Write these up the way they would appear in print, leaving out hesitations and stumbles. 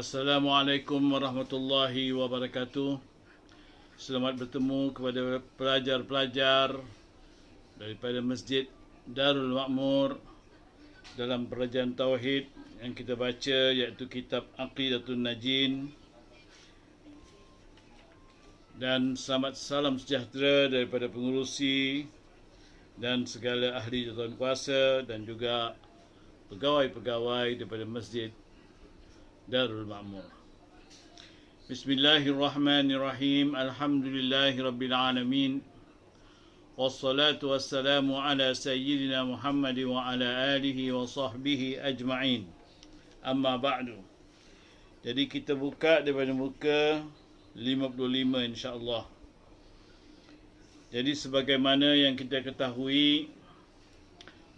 Assalamualaikum warahmatullahi wabarakatuh. Selamat bertemu kepada pelajar-pelajar daripada Masjid Darul Ma'mur dalam pelajaran Tauhid yang kita baca, iaitu kitab Aqidatun Najin. Dan selamat salam sejahtera daripada pengurusi dan segala ahli jawatan kuasa dan juga pegawai-pegawai daripada Masjid Darul Ma'mur. Bismillahirrahmanirrahim. Alhamdulillahi Rabbil Alamin. Wassalatu wassalamu ala sayyidina Muhammad wa ala alihi wa sahbihi ajma'in. Amma ba'du. Jadi kita buka daripada muka 55 insya-Allah. Jadi sebagaimana yang kita ketahui,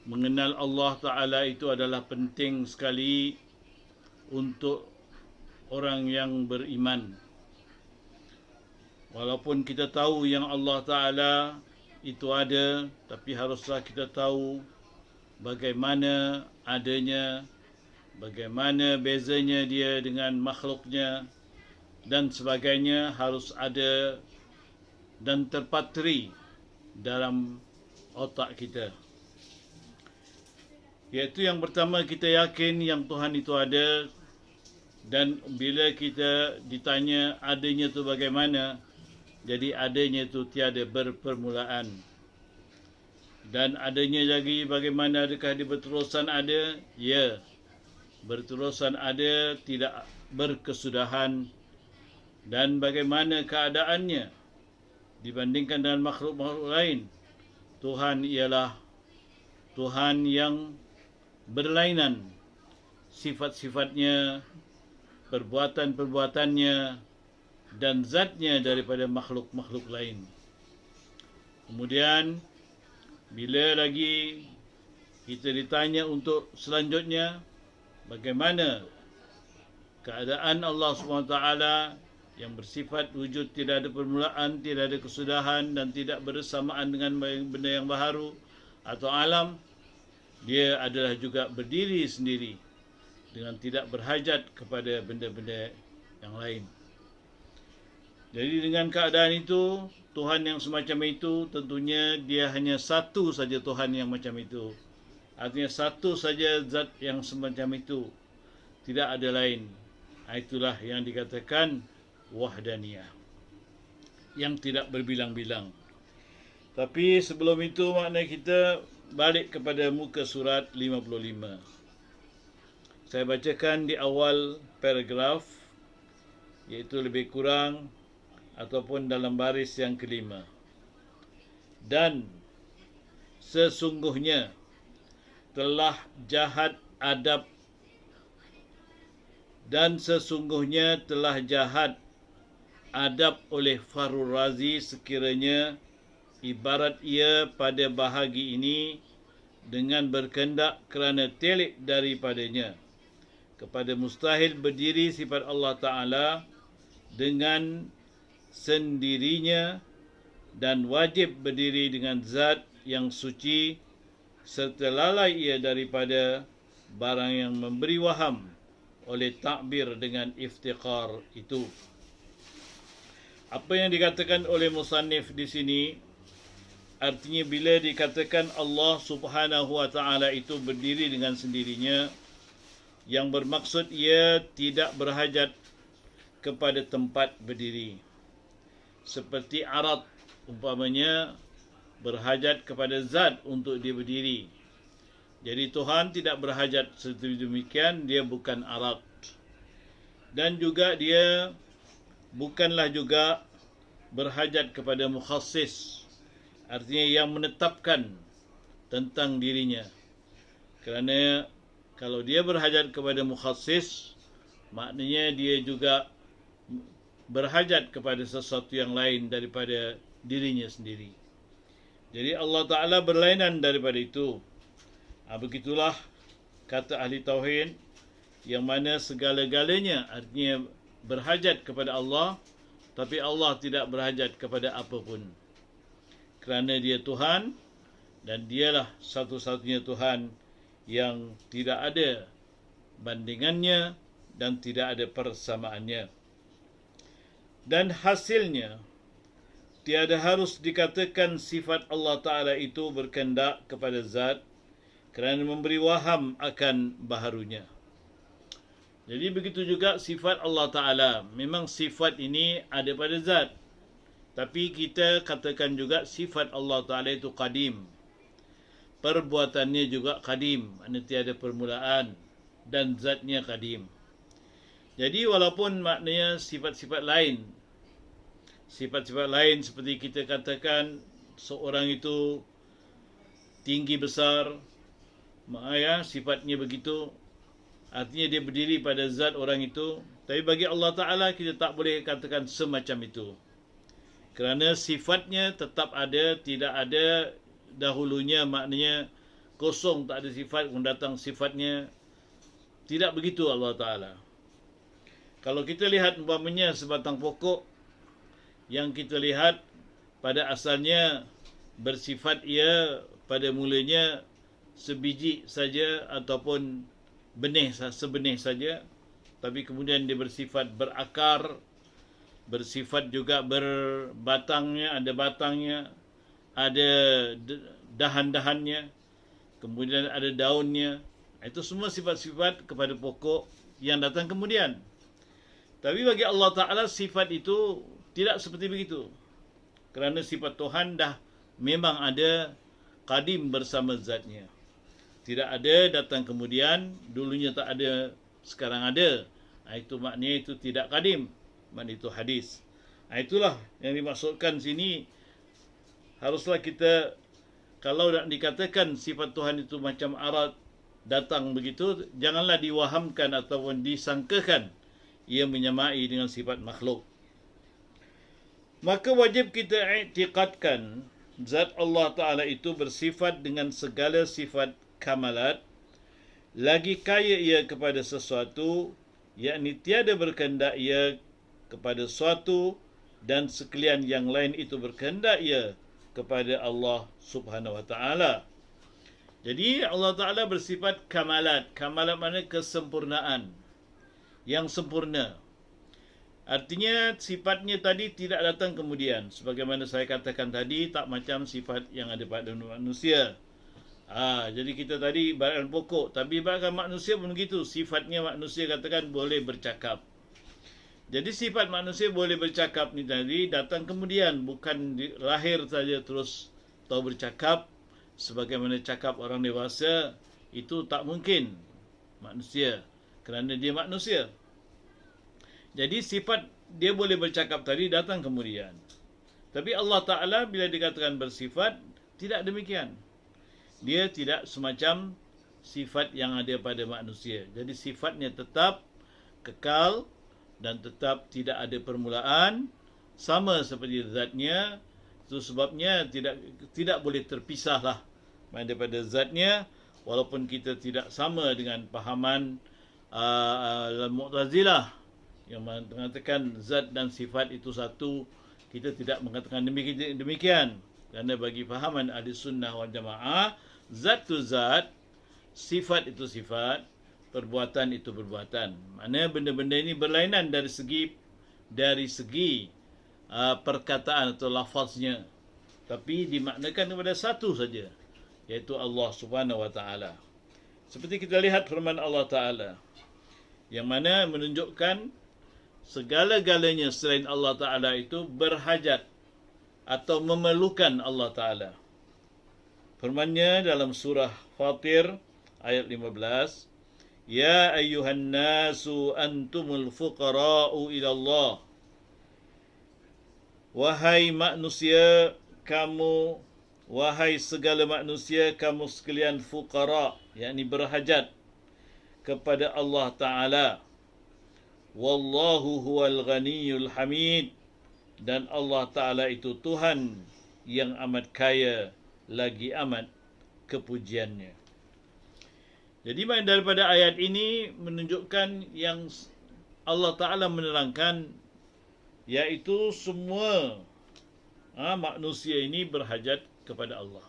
mengenal Allah Ta'ala itu adalah penting sekali untuk orang yang beriman. Walaupun kita tahu yang Allah Ta'ala itu ada, tapi haruslah kita tahu bagaimana adanya, bagaimana bezanya dia dengan makhluknya dan sebagainya, harus ada dan terpatri dalam otak kita. Iaitu yang pertama, kita yakin yang Tuhan itu ada. Dan bila kita ditanya adanya itu bagaimana, jadi adanya itu tiada berpermulaan. Dan adanya lagi bagaimana, adakah dia berterusan ada? Ya, berterusan ada, tidak berkesudahan. Dan bagaimana keadaannya dibandingkan dengan makhluk-makhluk lain? Tuhan ialah Tuhan yang berlainan sifat-sifatnya, perbuatan-perbuatannya dan zatnya daripada makhluk-makhluk lain. Kemudian bila lagi kita ditanya untuk selanjutnya, bagaimana keadaan Allah SWT yang bersifat wujud, tidak ada permulaan, tidak ada kesudahan dan tidak bersamaan dengan benda yang baharu atau alam. Dia adalah juga berdiri sendiri dengan tidak berhajat kepada benda-benda yang lain. Jadi dengan keadaan itu, Tuhan yang semacam itu, tentunya dia hanya satu saja Tuhan yang macam itu. Artinya satu saja zat yang semacam itu, tidak ada lain. Itulah yang dikatakan wahdaniyah, yang tidak berbilang-bilang. Tapi sebelum itu, makna kita balik kepada muka surat 55. Saya bacakan di awal paragraf, iaitu lebih kurang ataupun dalam baris yang kelima. Dan sesungguhnya telah jahat adab oleh Fakhrul Razi sekiranya ibarat ia pada bahagi ini dengan berkendak kerana telik daripadanya kepada mustahil berdiri sifat Allah Ta'ala dengan sendirinya dan wajib berdiri dengan zat yang suci, serta lalai ia daripada barang yang memberi waham oleh takbir dengan iftiqar itu. Apa yang dikatakan oleh musannif di sini, artinya bila dikatakan Allah Subhanahu Wa Ta'ala itu berdiri dengan sendirinya, yang bermaksud ia tidak berhajat kepada tempat berdiri. Seperti arad, umpamanya berhajat kepada zat untuk dia berdiri. Jadi Tuhan tidak berhajat seperti demikian, dia bukan arad. Dan juga dia bukanlah juga berhajat kepada mukhassis, artinya yang menetapkan tentang dirinya. Kerana kalau dia berhajat kepada mukhassis, maknanya dia juga berhajat kepada sesuatu yang lain daripada dirinya sendiri. Jadi Allah Ta'ala berlainan daripada itu. Begitulah kata ahli tauhid, yang mana segala-galanya artinya berhajat kepada Allah, tapi Allah tidak berhajat kepada apapun. Kerana dia Tuhan, dan dialah satu-satunya Tuhan yang tidak ada bandingannya dan tidak ada persamaannya. Dan hasilnya, tiada harus dikatakan sifat Allah Ta'ala itu berkehendak kepada zat kerana memberi waham akan baharunya. Jadi begitu juga sifat Allah Ta'ala. Memang sifat ini ada pada zat. Tapi kita katakan juga sifat Allah Ta'ala itu qadim. Perbuatannya juga qadim. Maksudnya tiada permulaan. Dan zatnya qadim. Jadi walaupun maknanya sifat-sifat lain seperti kita katakan seorang itu tinggi besar, sifatnya begitu, artinya dia berdiri pada zat orang itu. Tapi bagi Allah Ta'ala kita tak boleh katakan semacam itu, kerana sifatnya tetap ada, tidak ada dahulunya, maknanya kosong, tak ada sifat, mendatang sifatnya. Tidak begitu Allah Ta'ala. Kalau kita lihat umpamanya sebatang pokok yang kita lihat pada asalnya bersifat ia pada mulanya sebiji saja ataupun sebenih saja, tapi kemudian dia bersifat berakar, bersifat juga berbatangnya, ada batangnya, ada dahan-dahannya, kemudian ada daunnya. Itu semua sifat-sifat kepada pokok yang datang kemudian. Tapi bagi Allah Ta'ala sifat itu tidak seperti begitu. Kerana sifat Tuhan dah memang ada qadim bersama zatnya. Tidak ada datang kemudian, dulunya tak ada, sekarang ada. Itu maknanya itu tidak qadim. Maknanya itu hadis. Itulah yang dimaksudkan sini. Haruslah kita, kalau nak dikatakan sifat Tuhan itu macam arat, datang begitu, janganlah diwahamkan ataupun disangkakan ia menyamai dengan sifat makhluk. Maka wajib kita i'tiqadkan zat Allah Ta'ala itu bersifat dengan segala sifat kamalat, lagi kaya ia kepada sesuatu, yakni tiada berkehendak ia kepada suatu, dan sekalian yang lain itu berkehendak ia kepada Allah Subhanahu Wa Ta'ala. Jadi Allah Ta'ala bersifat kamalat. Kamalat maknanya kesempurnaan, yang sempurna. Artinya sifatnya tadi tidak datang kemudian. Sebagaimana saya katakan tadi, tak macam sifat yang ada pada manusia. Jadi kita tadi ibaratkan pokok, tapi ibaratkan manusia pun begitu. Sifatnya manusia katakan boleh bercakap. Jadi sifat manusia boleh bercakap ni tadi datang kemudian, bukan lahir saja terus tahu bercakap. Sebagaimana cakap orang dewasa, itu tak mungkin manusia, kerana dia manusia. Jadi sifat dia boleh bercakap tadi datang kemudian. Tapi Allah Ta'ala bila dikatakan bersifat, tidak demikian. Dia tidak semacam sifat yang ada pada manusia. Jadi sifatnya tetap kekal dan tetap tidak ada permulaan, sama seperti zatnya. Itu sebabnya tidak boleh terpisahlah daripada zatnya, walaupun kita tidak sama dengan pahaman Mu'tazilah yang mengatakan zat dan sifat itu satu. Kita tidak mengatakan demikian. Kerana bagi fahaman ahli sunnah wal jamaah, zat itu zat, sifat itu sifat, perbuatan itu perbuatan. Maknanya benda-benda ini berlainan dari segi perkataan atau lafaznya, tapi dimaknakan kepada satu saja, iaitu Allah Subhanahu Wa Ta'ala. Seperti kita lihat firman Allah Ta'ala, yang mana menunjukkan segala-galanya selain Allah Ta'ala itu berhajat atau memerlukan Allah Ta'ala. Firman-Nya dalam surah Fatir ayat 15, Ya ayyuhan nasu antumul fuqara'u ila Allah. Wahai manusia, kamu, wahai segala manusia, kamu sekalian fuqara, yakni berhajat kepada Allah Ta'ala. Wallahu huwal ghaniyul hamid. Dan Allah Ta'ala itu Tuhan yang amat kaya, lagi amat kepujiannya. Jadi daripada ayat ini menunjukkan yang Allah Ta'ala menerangkan, iaitu semua manusia ini berhajat kepada Allah.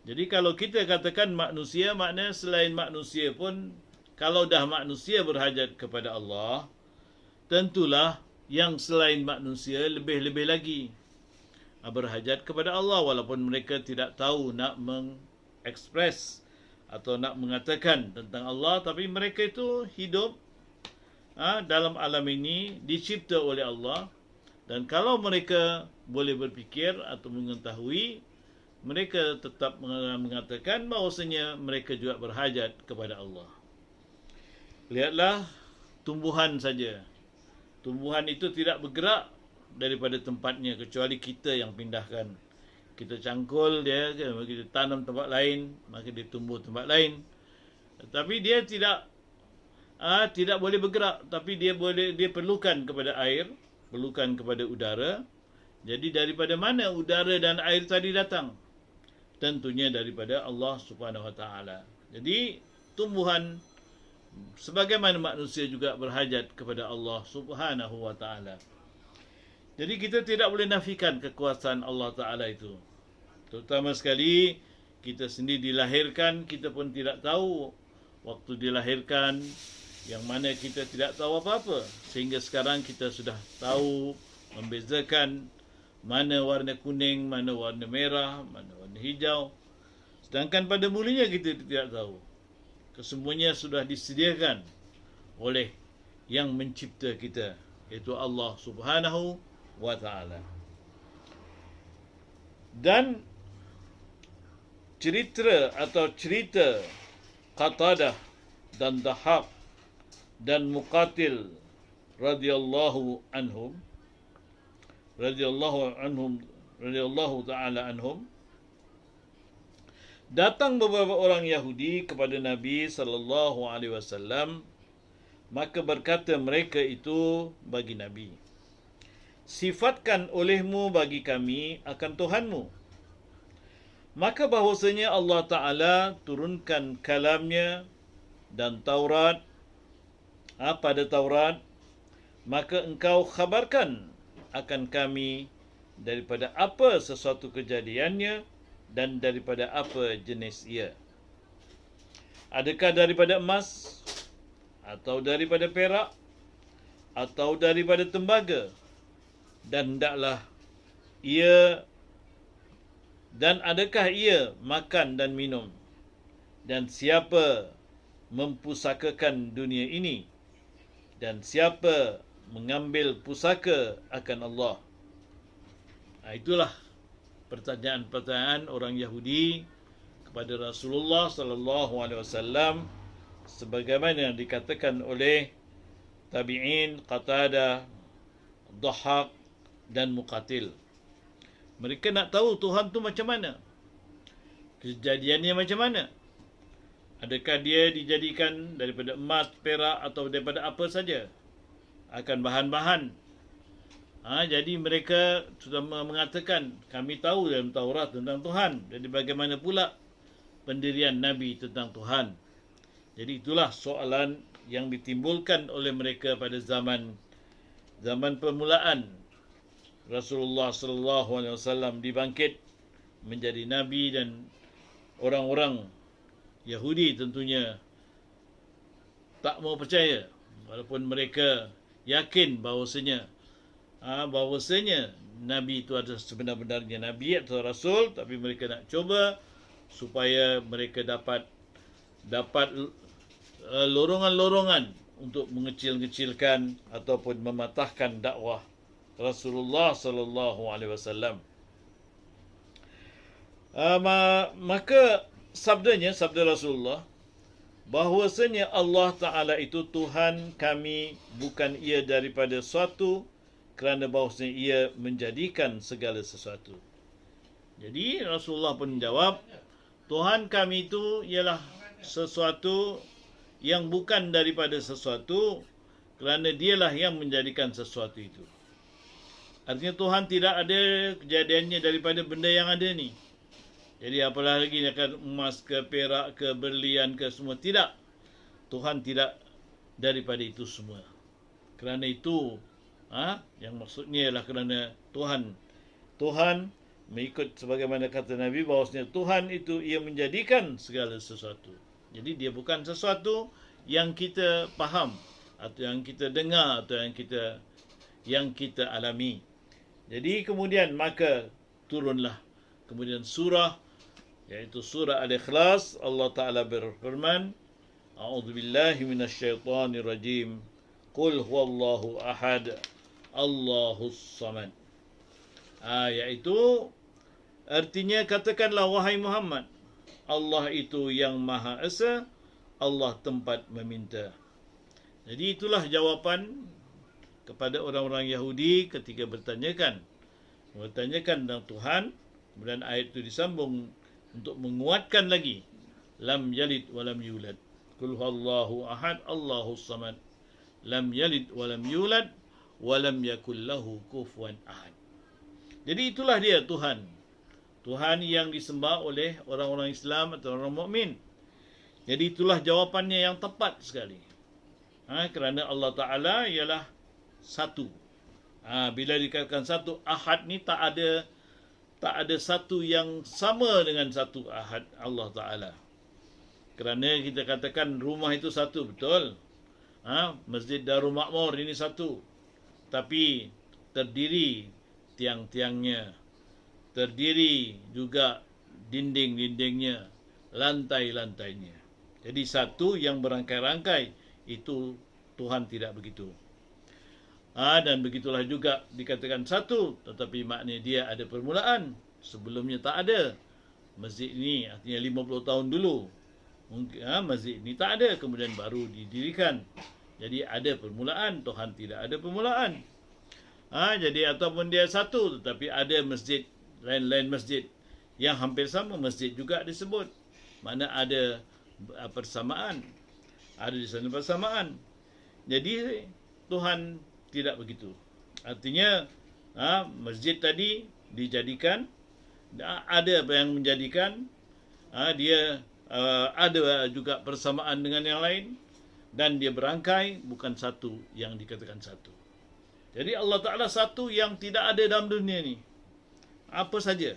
Jadi kalau kita katakan manusia, maknanya selain manusia pun kalau dah manusia berhajat kepada Allah, tentulah yang selain manusia lebih-lebih lagi berhajat kepada Allah, walaupun mereka tidak tahu nak mengekspres atau nak mengatakan tentang Allah, tapi mereka itu hidup dalam alam ini dicipta oleh Allah, dan kalau mereka boleh berfikir atau mengetahui, mereka tetap mengatakan bahawasanya mereka juga berhajat kepada Allah. Lihatlah tumbuhan saja. Tumbuhan itu tidak bergerak daripada tempatnya kecuali kita yang pindahkan. Kita cangkul dia, kita tanam tempat lain, maka dia tumbuh tempat lain. Tapi dia tidak boleh bergerak, tapi dia perlukan kepada air, perlukan kepada udara. Jadi daripada mana udara dan air tadi datang? Tentunya daripada Allah Subhanahu Wa Taala. Jadi tumbuhan sebagaimana manusia juga berhajat kepada Allah Subhanahu Wa Taala. Jadi kita tidak boleh nafikan kekuasaan Allah Ta'ala itu. Terutama sekali kita sendiri dilahirkan, kita pun tidak tahu waktu dilahirkan, yang mana kita tidak tahu apa-apa. Sehingga sekarang kita sudah tahu membezakan mana warna kuning, mana warna merah, mana warna hijau. Sedangkan pada mulanya kita tidak tahu. Kesemuanya sudah disediakan oleh yang mencipta kita, iaitu Allah Subhanahu Wa Ta'ala. Dan cerita Qatadah dan Dahaq dan Muqatil radhiyallahu ta'ala anhum, datang beberapa orang Yahudi kepada Nabi sallallahu alaihi wasallam, maka berkata mereka itu bagi Nabi, sifatkan olehmu bagi kami akan Tuhanmu. Maka bahawasanya Allah Ta'ala turunkan kalamnya dan Taurat, pada Taurat, maka engkau khabarkan akan kami daripada apa sesuatu kejadiannya dan daripada apa jenis ia. Adakah daripada emas, atau daripada perak, atau daripada tembaga, dan adakah ia makan dan minum, dan siapa mempusakakan dunia ini, dan siapa mengambil pusaka akan Allah. Itulah pertanyaan-pertanyaan orang Yahudi kepada Rasulullah sallallahu alaihi wasallam, sebagaimana yang dikatakan oleh tabi'in Qatadah, Dahaq dan Muqatil. Mereka nak tahu Tuhan tu macam mana, kejadiannya macam mana. Adakah dia dijadikan daripada emas, perak, atau daripada apa saja, akan bahan-bahan. Jadi mereka sudah mengatakan, kami tahu dalam Taurat tentang Tuhan. Jadi bagaimana pula pendirian Nabi tentang Tuhan? Jadi itulah soalan yang ditimbulkan oleh mereka pada zaman permulaan Rasulullah sallallahu alaihi wasallam dibangkit menjadi nabi, dan orang-orang Yahudi tentunya tak mau percaya, walaupun mereka yakin bahawasanya nabi itu adalah sebenar-benarnya nabi atau rasul, tapi mereka nak cuba supaya mereka dapat lorongan-lorongan untuk mengecil-kecilkan ataupun mematahkan dakwah Rasulullah sallallahu alaihi wasallam. Maka sabda Rasulullah bahwasanya Allah Ta'ala itu Tuhan kami, bukan ia daripada suatu, kerana bahwasanya ia menjadikan segala sesuatu. Jadi Rasulullah pun menjawab, Tuhan kami itu ialah sesuatu yang bukan daripada sesuatu, kerana dialah yang menjadikan sesuatu itu. Artinya Tuhan tidak ada kejadiannya daripada benda yang ada ni. Jadi apalah lagi akan emas ke, perak ke, berlian ke, semua. Tidak. Tuhan tidak daripada itu semua. Kerana itu, yang maksudnya ialah kerana Tuhan mengikut sebagaimana kata Nabi, bahawasanya Tuhan itu ia menjadikan segala sesuatu. Jadi dia bukan sesuatu yang kita faham atau yang kita dengar atau yang kita alami. Jadi kemudian maka turunlah kemudian surah, iaitu surah Al-Ikhlas. Allah Ta'ala berfirman, A'udzubillahi minasyaitanirrajim. Qul huwallahu ahad, Allahus samad. Iaitu artinya katakanlah wahai Muhammad, Allah itu yang Maha Esa, Allah tempat meminta. Jadi itulah jawapan kepada orang-orang Yahudi ketika bertanyakan tentang Tuhan. Kemudian ayat itu disambung untuk menguatkan lagi, lam yalid walam yulad. Qul huwallahu ahad, Allahus samad. Lam yalid walam yulad walam yakul lahu kufuwan ahad. Jadi itulah dia Tuhan. Tuhan yang disembah oleh orang-orang Islam atau orang mukmin. Jadi itulah jawapannya yang tepat sekali. Kerana Allah Ta'ala ialah satu. Bila dikatakan satu, ahad ni tak ada satu yang sama dengan satu ahad Allah Ta'ala. Kerana kita katakan rumah itu satu, betul? Masjid Darul Ma'mur ini satu. Tapi terdiri tiang-tiangnya, terdiri juga dinding-dindingnya, lantai-lantainya. Jadi satu yang berangkai-rangkai, itu Tuhan tidak begitu. Dan begitulah juga dikatakan satu, tetapi maknanya dia ada permulaan. Sebelumnya tak ada. Masjid ini artinya 50 tahun dulu. Mungkin masjid ini tak ada, kemudian baru didirikan. Jadi ada permulaan, Tuhan tidak ada permulaan. Jadi ataupun dia satu, tetapi ada masjid, lain-lain masjid yang hampir sama, masjid juga disebut. Mana ada persamaan. Ada di sana persamaan. Jadi Tuhan tidak begitu. Artinya masjid tadi dijadikan, ada apa yang menjadikan, dia ada juga persamaan dengan yang lain, dan dia berangkai, bukan satu yang dikatakan satu. Jadi Allah Ta'ala satu yang tidak ada dalam dunia ni. Apa saja.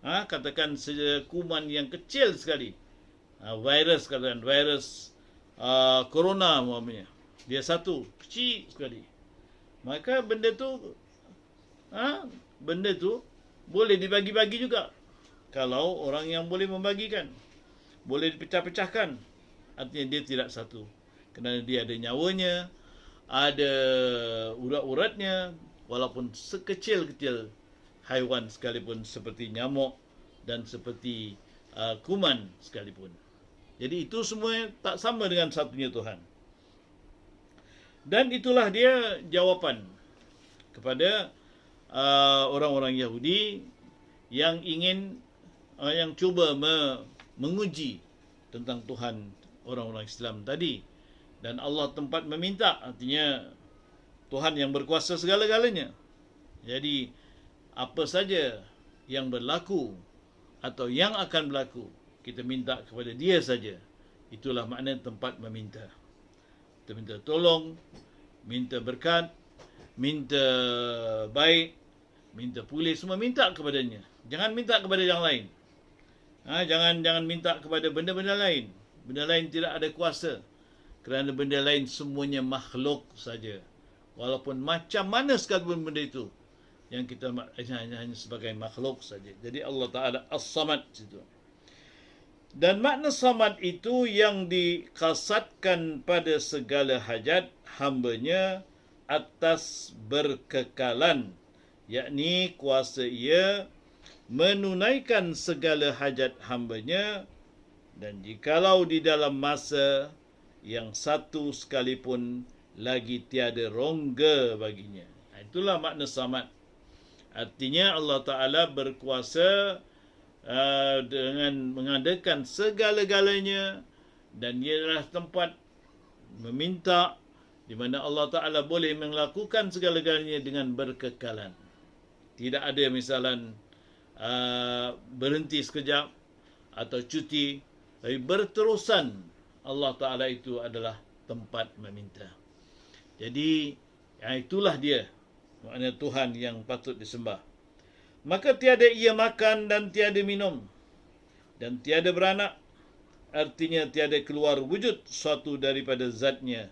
Katakan kuman yang kecil sekali. Virus, katakan virus corona umpamanya. Dia satu, kecil sekali. Maka benda tu boleh dibagi-bagi juga. Kalau orang yang boleh membagikan, boleh dipecah-pecahkan, artinya dia tidak satu. Kerana dia ada nyawanya, ada urat-uratnya, walaupun sekecil-kecil haiwan sekalipun, seperti nyamuk dan seperti kuman sekalipun. Jadi itu semua tak sama dengan satunya Tuhan. Dan itulah dia jawapan kepada orang-orang Yahudi yang ingin, yang cuba menguji tentang Tuhan orang-orang Islam tadi. Dan Allah tempat meminta, artinya Tuhan yang berkuasa segala-galanya. Jadi apa saja yang berlaku atau yang akan berlaku, kita minta kepada Dia saja. Itulah makna tempat meminta. Kita minta tolong, minta berkat, minta baik, minta pulih, semua minta kepadanya. Jangan minta kepada yang lain. Jangan minta kepada benda-benda lain. Benda lain tidak ada kuasa. Kerana benda lain semuanya makhluk saja. Walaupun macam mana sekalipun benda itu, yang kita hanya sebagai makhluk saja. Jadi Allah Ta'ala As-Samad situ. Dan makna samad itu yang dikasatkan pada segala hajat hambanya atas berkekalan, yakni kuasa ia menunaikan segala hajat hambanya, dan jikalau di dalam masa yang satu sekalipun lagi tiada rongga baginya. Itulah makna samad. Artinya Allah Ta'ala berkuasa dengan mengadakan segala-galanya, dan ia adalah tempat meminta di mana Allah Ta'ala boleh melakukan segala-galanya dengan berkekalan. Tidak ada misalan berhenti sekejap atau cuti, tapi berterusan. Allah Ta'ala itu adalah tempat meminta. Jadi itulah dia makna Tuhan yang patut disembah. Maka tiada ia makan dan tiada minum, dan tiada beranak, artinya tiada keluar wujud suatu daripada zatnya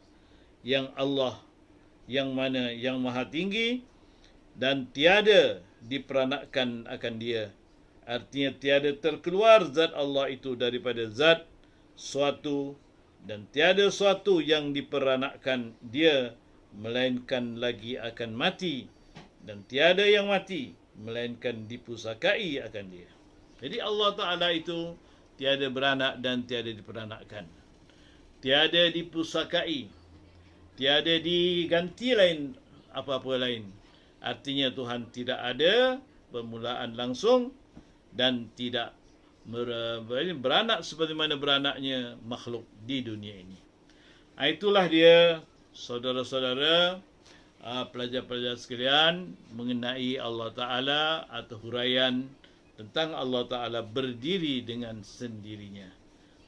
yang Allah, yang mana yang maha tinggi, dan tiada diperanakkan akan dia. Artinya tiada terkeluar zat Allah itu daripada zat suatu, dan tiada suatu yang diperanakkan dia, melainkan lagi akan mati, dan tiada yang mati melainkan dipusakai akan dia. Jadi Allah Ta'ala itu tiada beranak dan tiada diperanakkan, tiada dipusakai, tiada diganti lain apa-apa lain. Artinya Tuhan tidak ada permulaan langsung dan tidak beranak sebagaimana beranaknya makhluk di dunia ini. Itulah dia, saudara-saudara, pelajar-pelajar sekalian, mengenai Allah Ta'ala atau huraian tentang Allah Ta'ala berdiri dengan sendirinya,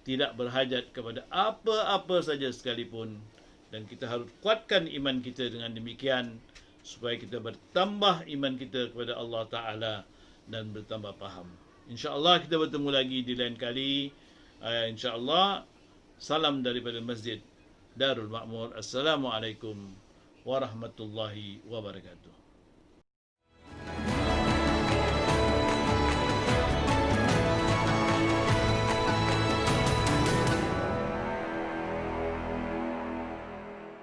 tidak berhajat kepada apa-apa saja sekalipun. Dan kita harus kuatkan iman kita dengan demikian, supaya kita bertambah iman kita kepada Allah Ta'ala dan bertambah faham. InsyaAllah kita bertemu lagi di lain kali. InsyaAllah, salam daripada Masjid Darul Ma'mur. Assalamualaikum warahmatullahi wabarakatuh.